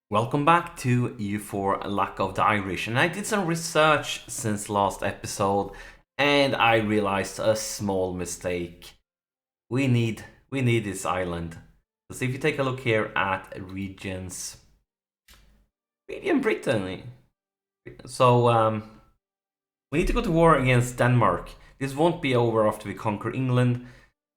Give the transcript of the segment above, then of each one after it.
Welcome back to You for Lack of the Irish. And I did some research since last episode and I realized a small mistake. We need we need this island. Because if you take a look here at region Brittany. So we need to go to war against Denmark. This won't be over after we conquer England.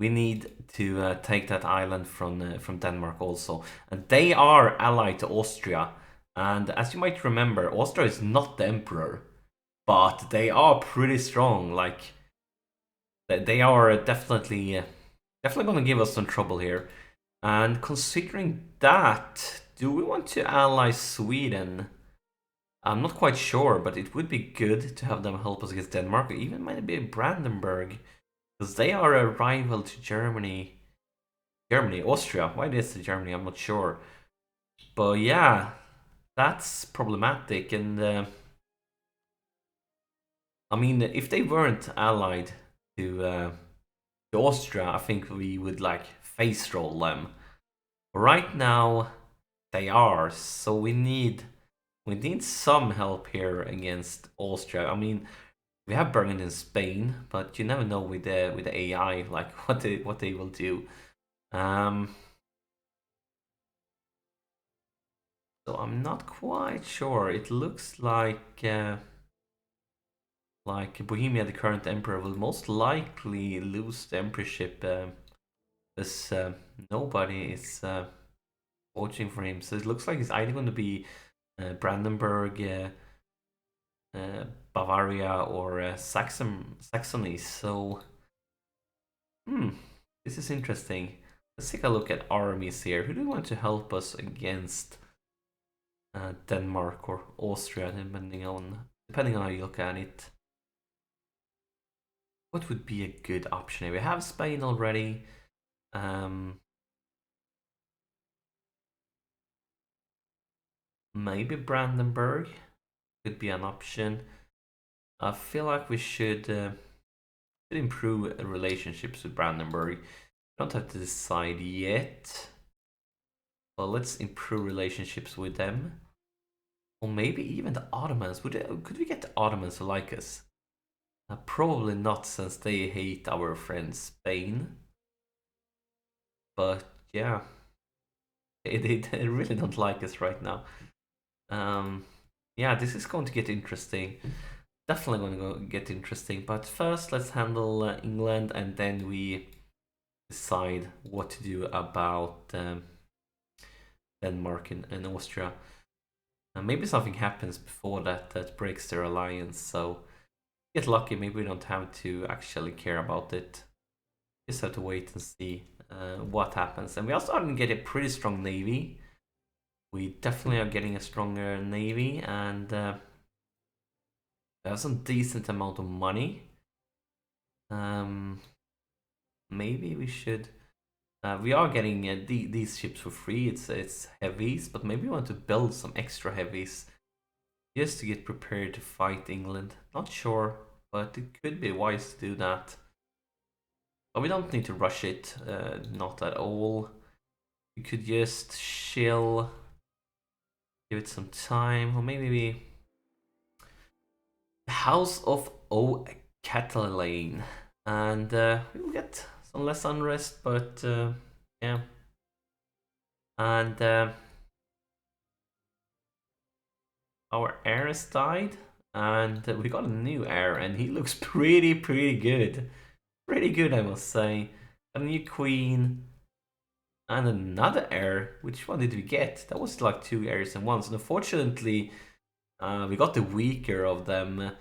We need to take that island from Denmark also, and they are allied to Austria. And as you might remember, Austria is not the emperor, but they are pretty strong. Like they are definitely going to give us some trouble here. And considering that, do we want to ally Sweden? I'm not quite sure, but it would be good to have them help us against Denmark, or even maybe Brandenburg, because they are a rival to Germany. Austria. Why is it Germany? I'm not sure. But yeah, that's problematic. And I mean, if they weren't allied to Austria, I think we would like face roll them. Right now, they are. So we need some help here against Austria. I mean, we have Berlin in Spain, but you never know with the AI like what they will do. Um, so I'm not quite sure. It looks like Bohemia, the current emperor, will most likely lose the emperorship. As nobody is voting for him, so it looks like it's either going to be Brandenburg. Uh, Bavaria or Saxony. So, hmm, this is interesting. Let's take a look at armies here. Who do you want to help us against Denmark or Austria, depending on how you look at it? What would be a good option here? We have Spain already. Um, Maybe Brandenburg could be an option. I feel like we should improve relationships with Brandenburg. Don't have to decide yet. But let's improve relationships with them. Or maybe even the Ottomans. Could we get the Ottomans to like us? Probably not, since they hate our friend Spain. But yeah, they really don't like us right now. Um, yeah, this is going to get interesting. Definitely going to get interesting. But first, let's handle England, and then we decide what to do about Denmark and Austria. Maybe something happens before that breaks their alliance. So get lucky. Maybe we don't have to actually care about it. Just have to wait and see what happens. And we are starting to get a pretty strong navy. We definitely are getting a stronger navy, and there's some decent amount of money. Um, Maybe we should. We are getting these ships for free. It's heavies, but maybe we want to build some extra heavies just to get prepared to fight England. Not sure, but it could be wise to do that. But we don't need to rush it, not at all. We could just chill, give it some time, or maybe we. House of O Catalane, and we will get some less unrest, but yeah. And our heir has died, and we got a new heir, and he looks pretty good. Pretty good, I must say. A new queen and another heir. Which one did we get? That was like two heirs in one. So unfortunately, we got the weaker of them.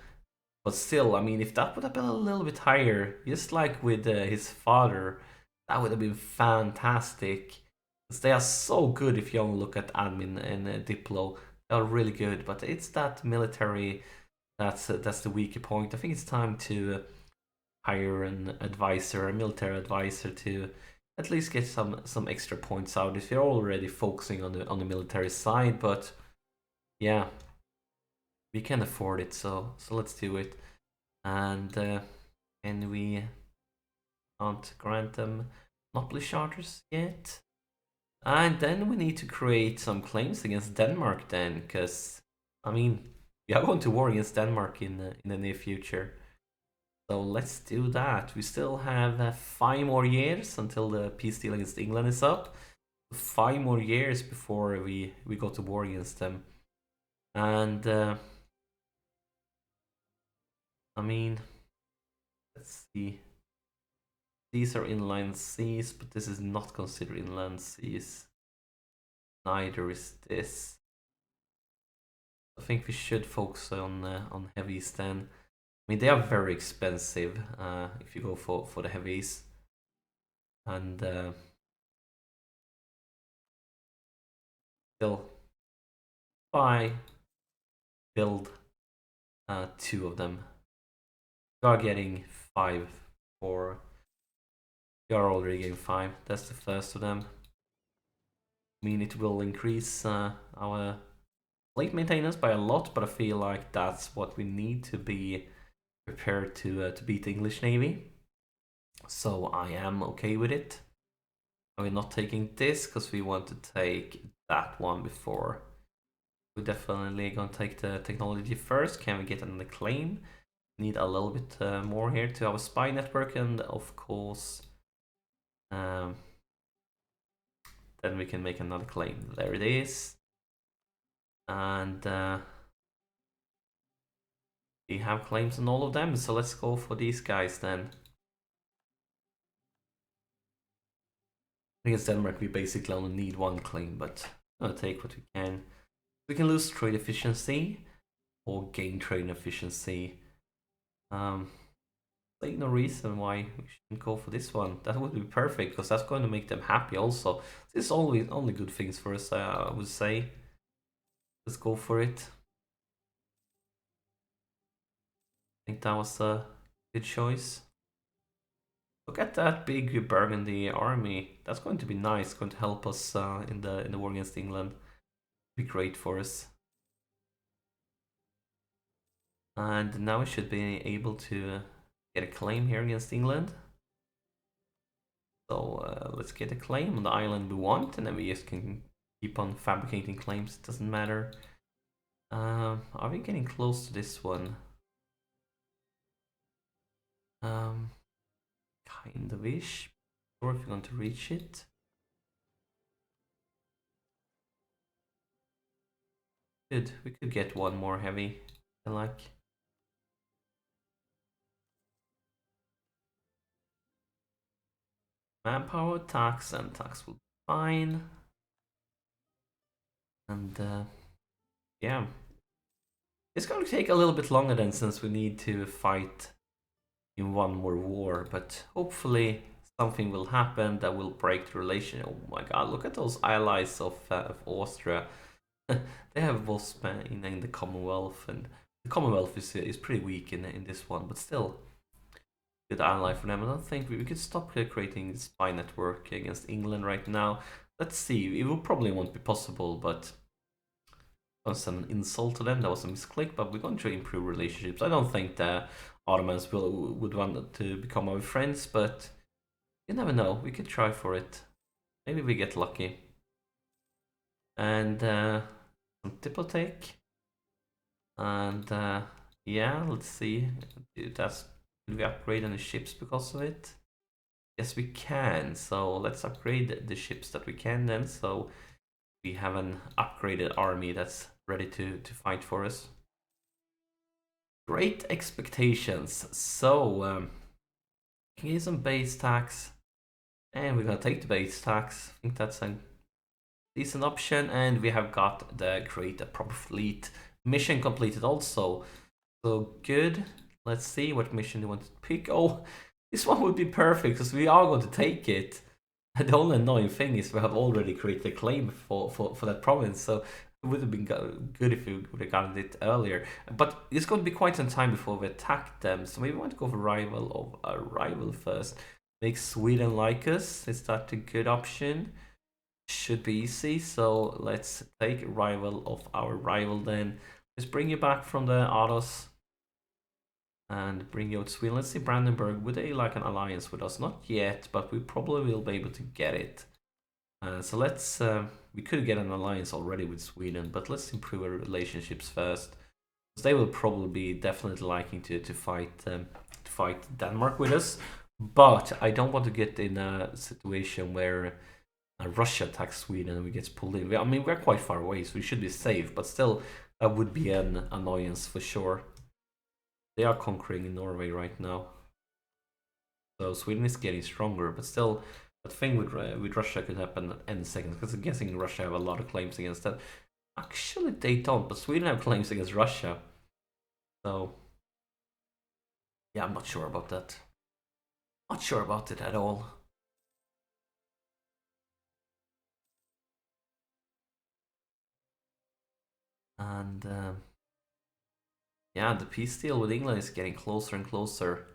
But still, I mean, if that would have been a little bit higher, just like with his father, that would have been fantastic. Because they are so good if you only look at admin and Diplo. They are really good, but it's that military that's the weaker point. I think it's time to hire an advisor, a military advisor, to at least get some extra points out if you're already focusing on the military side. But yeah, we can afford it, so let's do it. And we can't grant them monopoly charters yet. And then we need to create some claims against Denmark then, because, I mean, we are going to war against Denmark in the near future. So let's do that. We still have 5 more years until the peace deal against England is up. 5 more years before we go to war against them. And, I mean, let's see. These are inland seas, but this is not considered inland seas. Neither is this. I think we should focus on heavies then. I mean, they are very expensive if you go for the heavies. And still, buy, build 2 of them. You are getting 5 for. You are already getting 5. That's the first of them. I mean, it will increase our fleet maintenance by a lot, but I feel like that's what we need to be prepared to beat the English Navy. So I am okay with it. We're not taking this because we want to take that one before. We're definitely gonna take the technology first. Can we get another claim? Need a little bit more here to our spy network, and of course, then we can make another claim. There it is. And we have claims on all of them, so let's go for these guys then. Against Denmark, we basically only need 1 claim, but I'll take what we can. We can lose trade efficiency or gain trade efficiency. Like no reason why we shouldn't go for this one. That would be perfect because that's going to make them happy also. This is always only good things for us, I would say. Let's go for it. I think that was a good choice. Look at that big Burgundy army. That's going to be nice. Going to help us in the war against England. Be great for us. And now we should be able to get a claim here against England. So let's get a claim on the island we want, and then we just can keep on fabricating claims. It doesn't matter. Are we getting close to this one? Kind of ish. Or if you're going to reach it. Good. We could get 1 more heavy. I like. Manpower, tax, and tax will be fine. And yeah. It's going to take a little bit longer then, since we need to fight in 1 more war, but hopefully something will happen that will break the relation. Oh my god, look at those allies of Austria. They have WASP in the Commonwealth, and the Commonwealth is pretty weak in this one, but still good ally for them. I don't think we could stop creating this spy network against England right now. Let's see, it will probably won't be possible, but that was an insult to them. That was a misclick, but we're going to improve relationships. I don't think the Ottomans would want to become our friends, but you never know. We could try for it. Maybe we get lucky. And some Diplotek. And yeah, let's see. Did we upgrade any ships because of it? Yes, we can. So let's upgrade the ships that we can then. So we have an upgraded army that's ready to fight for us. Great expectations. So, can get some base tax. And we're gonna take the base tax. I think that's a decent option. And we have got the create a proper fleet mission completed also. So good. Let's see what mission you want to pick. Oh, this one would be perfect because we are going to take it. The only annoying thing is we have already created a claim for that province, so it would have been good if we would have gotten it earlier. But it's going to be quite some time before we attack them, so maybe we want to go for rival of a rival first. Make Sweden like us. Is that a good option? Should be easy, so let's take rival of our rival then. Let's bring you back from the Autos and bring you out Sweden. Let's see Brandenburg, would they like an alliance with us? Not yet, but we probably will be able to get it. So let's we could get an alliance already with Sweden, but let's improve our relationships first. Because they will probably be definitely liking to fight Denmark with us. But I don't want to get in a situation where Russia attacks Sweden and we get pulled in. I mean, we're quite far away, so we should be safe. But still, that would be an annoyance for sure. They are conquering Norway right now, so Sweden is getting stronger. But still, the thing with Russia could happen at any second. Because I'm guessing Russia have a lot of claims against that. Actually, they don't. But Sweden have claims against Russia. So yeah, I'm not sure about that. Not sure about it at all. And yeah, the peace deal with England is getting closer and closer.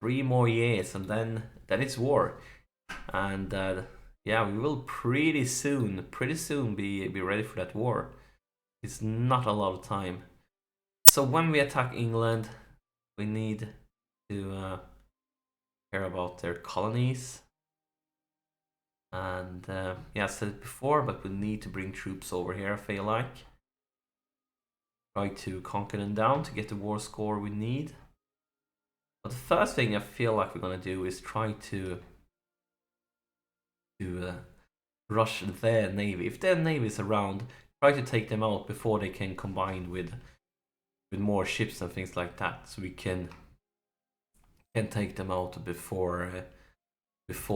3 more years, and then it's war. And yeah, we will pretty soon be ready for that war. It's not a lot of time. So when we attack England, we need to care about their colonies. And yeah, I said it before, but we need to bring troops over here, I feel like. Try to conquer them down to get the war score we need. But the first thing I feel like we're gonna do is try to rush their navy. If their navy is around, try to take them out before they can combine with more ships and things like that, so we can take them out before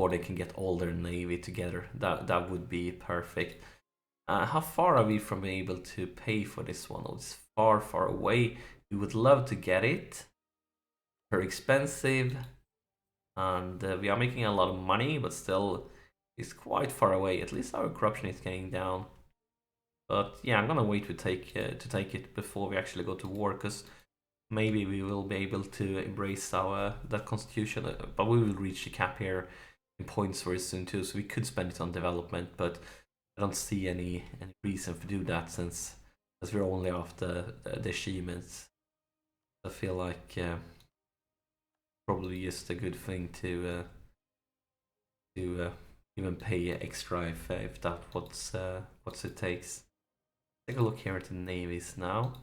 they can get all their navy together. That would be perfect. How far are we from being able to pay for this one? Oh, it's far away. We would love to get it. Very expensive, and we are making a lot of money, but still, it's quite far away. At least our corruption is getting down. But yeah, I'm gonna wait to take it before we actually go to war, because maybe we will be able to embrace our that constitution. But we will reach the cap here in points very soon too, so we could spend it on development. But I don't see any reason to do that, since as we're only after the achievements. I feel like probably just a good thing to even pay extra if that what's it takes. Take a look here at the navies now.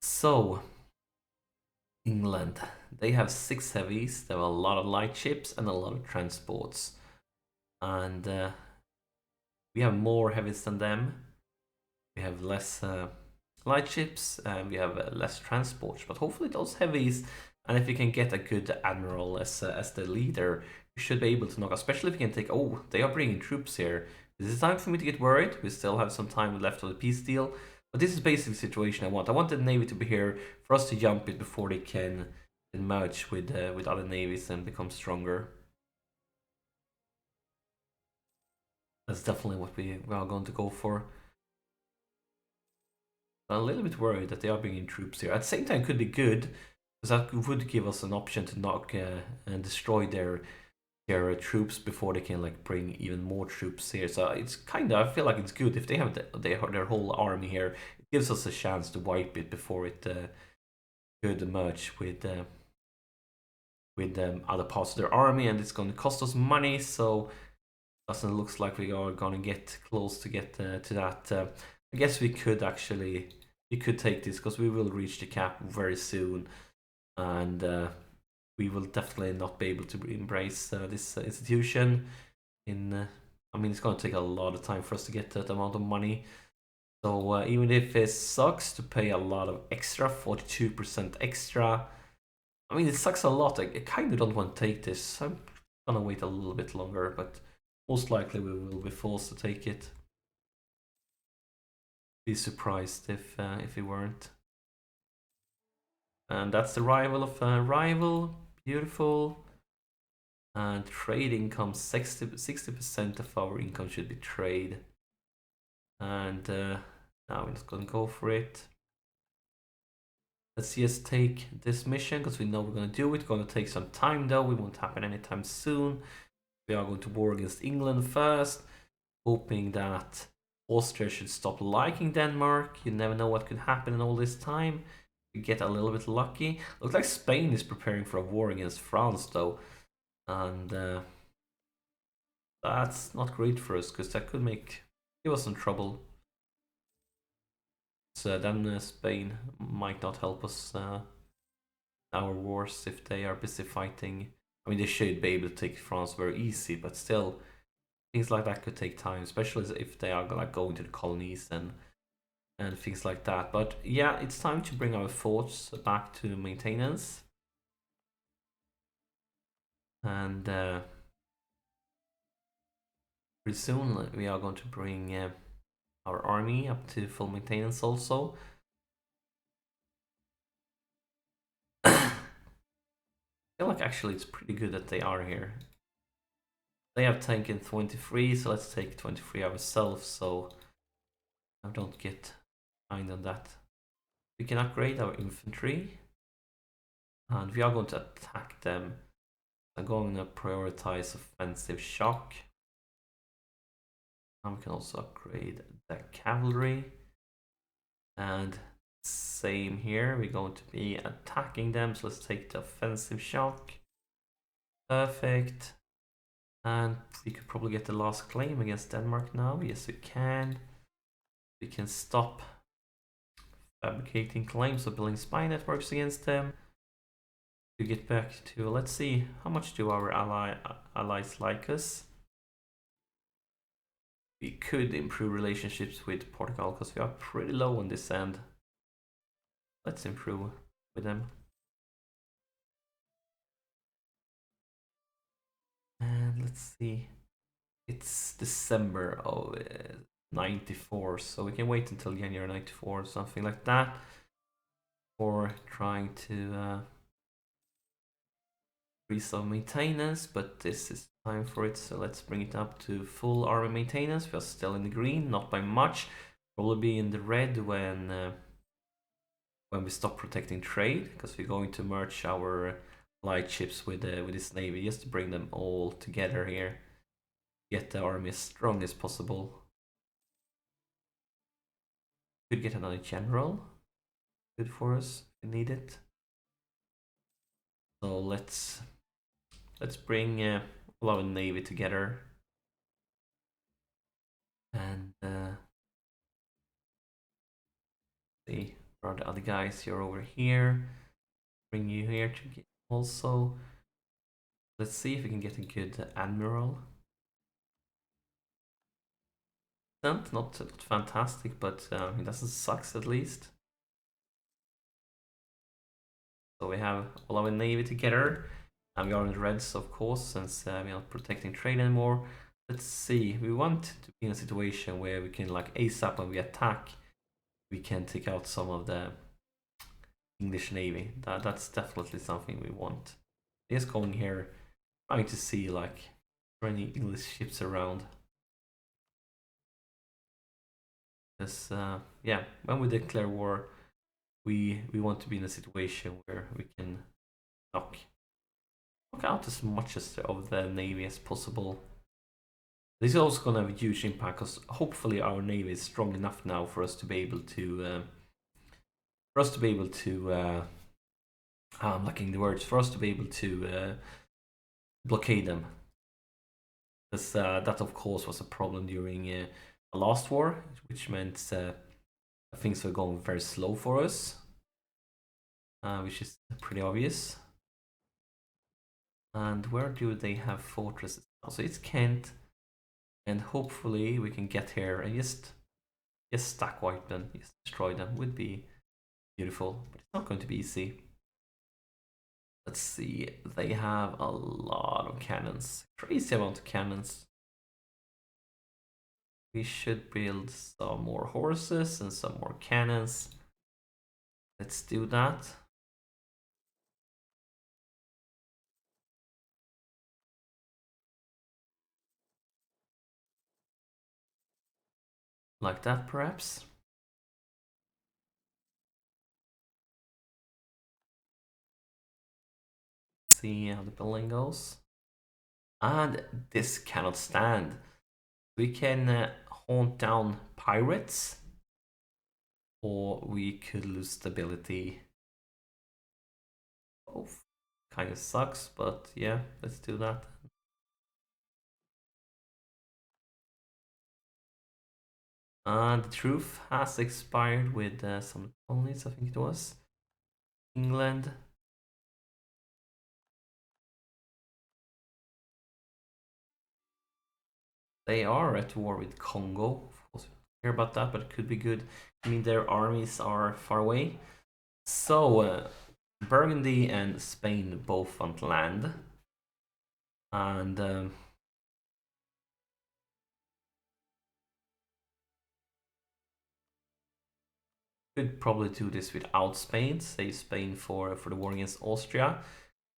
So England, they have 6 heavies. They have a lot of light ships and a lot of transports, and we have more heavies than them. We have less light ships and we have less transports. But hopefully those heavies, and if we can get a good admiral as the leader, we should be able to knock. Especially if we can take. Oh, they are bringing troops here. Is it time for me to get worried? We still have some time left of the peace deal. But this is basically the situation I want. I want the navy to be here for us to jump it before they can merge with other navies and become stronger. That's definitely what we are going to go for. I'm a little bit worried that they are bringing troops here. At the same time, it could be good, because that would give us an option to knock and destroy their troops before they can like bring even more troops here. So it's kind of, I feel like it's good if they have their whole army here. It gives us a chance to wipe it before it could merge with other parts of their army, and it's going to cost us money. So doesn't look like we are going to get close to get to that. I guess we could take this, because we will reach the cap very soon, and we will definitely not be able to embrace this institution. I mean, it's going to take a lot of time for us to get that amount of money. So even if it sucks to pay a lot of extra, 42% extra, I mean, it sucks a lot. I kind of don't want to take this. I'm gonna wait a little bit longer, but most likely we will be forced to take it. Be surprised if we weren't. And that's the rival of rival. Beautiful. And trade income, 60% of our income should be trade. And now we're just gonna go for it. Let's just take this mission, because we know we're gonna do it. It's gonna take some time though. It won't happen anytime soon. We are going to war against England first, hoping that Austria should stop liking Denmark. You never know what could happen in all this time. We get a little bit lucky. Looks like Spain is preparing for a war against France though. And That's not great for us because that could give us some trouble. So then Spain might not help us our wars if they are busy fighting. I mean, they should be able to take France very easy, but still, things like that could take time, especially if they are like going to the colonies and things like that. But yeah, it's time to bring our forts back to maintenance. And pretty soon we are going to bring our army up to full maintenance also. I feel like actually it's pretty good that they are here. They have taken 23, so let's take 23 ourselves, so I don't get behind on that. We can upgrade our infantry, and we are going to attack them. I'm going to prioritize offensive shock. And we can also upgrade the cavalry. And same here, we're going to be attacking them, so let's take the offensive shock. Perfect. And we could probably get the last claim against Denmark now. Yes, we can. We can stop fabricating claims or building spy networks against them. To get back to, let's see, how much do our allies like us? We could improve relationships with Portugal because we are pretty low on this end. Let's improve with them. And let's see, it's December of 94, so we can wait until January 94 or something like that for trying to increase our maintenance, but this is time for it, so let's bring it up to full army maintenance. We are still in the green, not by much, probably be in the red when we stop protecting trade, because we're going to merge our light ships with this navy just to bring them all together here, get the army as strong as possible. Could get another general, good for us if we need it. So let's bring all our navy together, and see where are the other guys. You're over here. Bring you here to get also. Let's see if we can get a good admiral. Not fantastic, but it doesn't suck at least. So we have all our navy together, and we are in the reds, of course, since we're not protecting trade anymore. Let's see. We want to be in a situation where we can, like, ASAP when we attack, we can take out some of the English navy. That's definitely something we want. Just going here, trying to see like any English ships around. Because yeah, when we declare war, we want to be in a situation where we can knock out as much of the navy as possible. This is also going to have a huge impact because hopefully our navy is strong enough now for us to be able to I'm lacking the words, for us to be able to blockade them. Because that of course was a problem during the last war, which meant things were going very slow for us, which is pretty obvious. And where do they have fortresses now? So it's Kent, and hopefully we can get here and just stack wipe them, just destroy them. Would be beautiful, but it's not going to be easy. Let's see, they have a lot of cannons, crazy amount of cannons. We should build some more horses and some more cannons. Let's do that. Like that, perhaps. See how the building goes. And this cannot stand. We can hunt down pirates, or we could lose stability. Both kind of sucks, but yeah, let's do that. The truth has expired with some colonies, I think it was. England. They are at war with Congo. Of course, hear about that, but it could be good. I mean, their armies are far away. So, Burgundy and Spain both want land. And could probably do this without Spain. Save Spain for the war against Austria.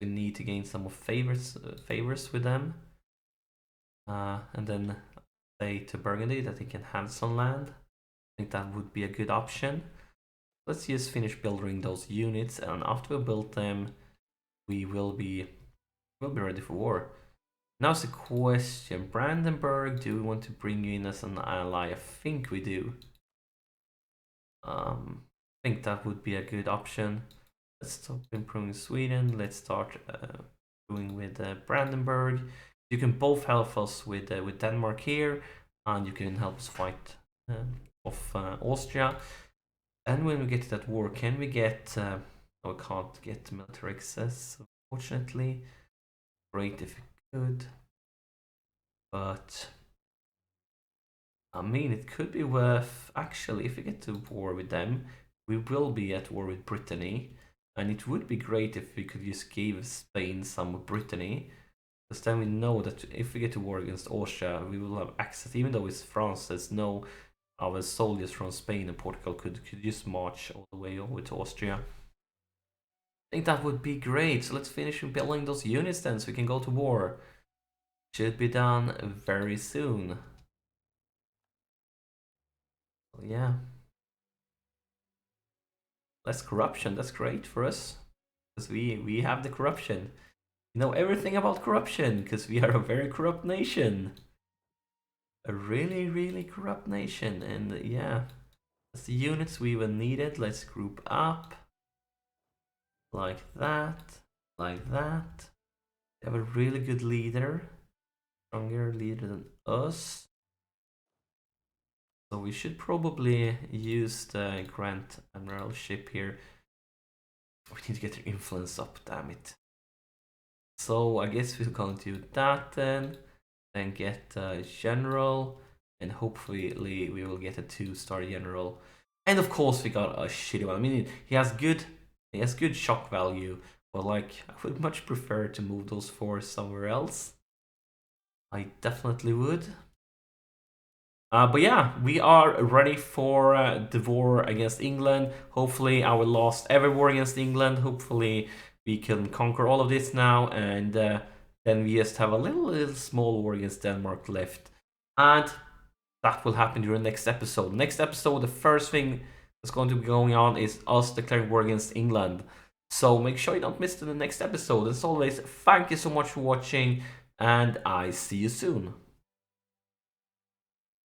We need to gain some more favors with them. And then say to Burgundy that they can have some land. I think that would be a good option. Let's just finish building those units, and after we build them, we will be ready for war. Now's the question: Brandenburg, do we want to bring you in as an ally? I think we do. I think that would be a good option. Let's stop improving Sweden. Let's start doing with Brandenburg. You can both help us with Denmark here, and you can help us fight off Austria. And when we get to that war, can we get... we can't get military access, unfortunately. Great if we could. But... I mean, it could be worth... Actually, if we get to war with them, we will be at war with Brittany. And it would be great if we could just give Spain some of Brittany. Because then we know that if we get to war against Austria, we will have access. Even though it's France, there's no... Our soldiers from Spain and Portugal could just march all the way over to Austria. I think that would be great. So let's finish building those units then so we can go to war. Should be done very soon. So yeah. Less corruption, that's great for us. Because we have the corruption. We know everything about corruption because we are a very corrupt nation. A really, really corrupt nation. And yeah, that's the units we even needed. Let's group up. Like that. Like that. We have a really good leader. Stronger leader than us. So we should probably use the Grand Admiralship here. We need to get their influence up, damn it. So I guess we're going to do that then. Then get a general, and hopefully we will get a 2-star general. And of course we got a shitty one. I mean, he has good shock value, but like I would much prefer to move those forces somewhere else. I definitely would. But yeah, we are ready for the war against England. Hopefully our last ever war against England. Hopefully we can conquer all of this now, and then we just have a little small war against Denmark left. And that will happen during the next episode. Next episode, the first thing that's going to be going on is us declaring war against England. So make sure you don't miss the next episode. As always, thank you so much for watching, and I see you soon.